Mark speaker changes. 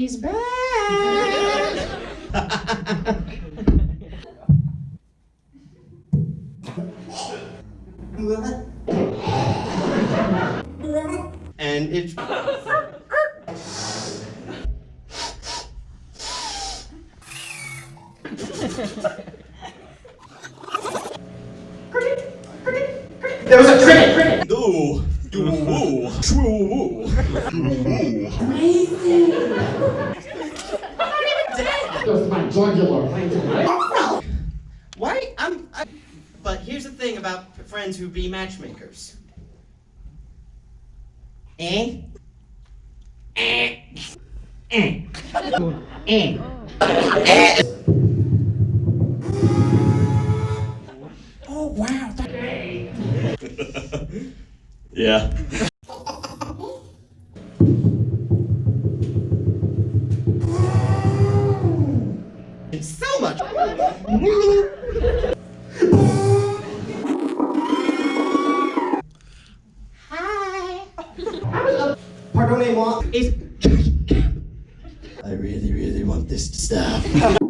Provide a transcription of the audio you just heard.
Speaker 1: He's back. And it's... There was a cricket! Ooh. Ooh. True. Amazing! I'm not even dead!
Speaker 2: Just my jugular.
Speaker 1: Why? But here's the thing about friends who be matchmakers. Eh? Eh? Eh? Eh? Oh, wow.
Speaker 3: Yeah.
Speaker 1: It's so much. Hi. Pardonnez-moi.
Speaker 3: I really want this to stop.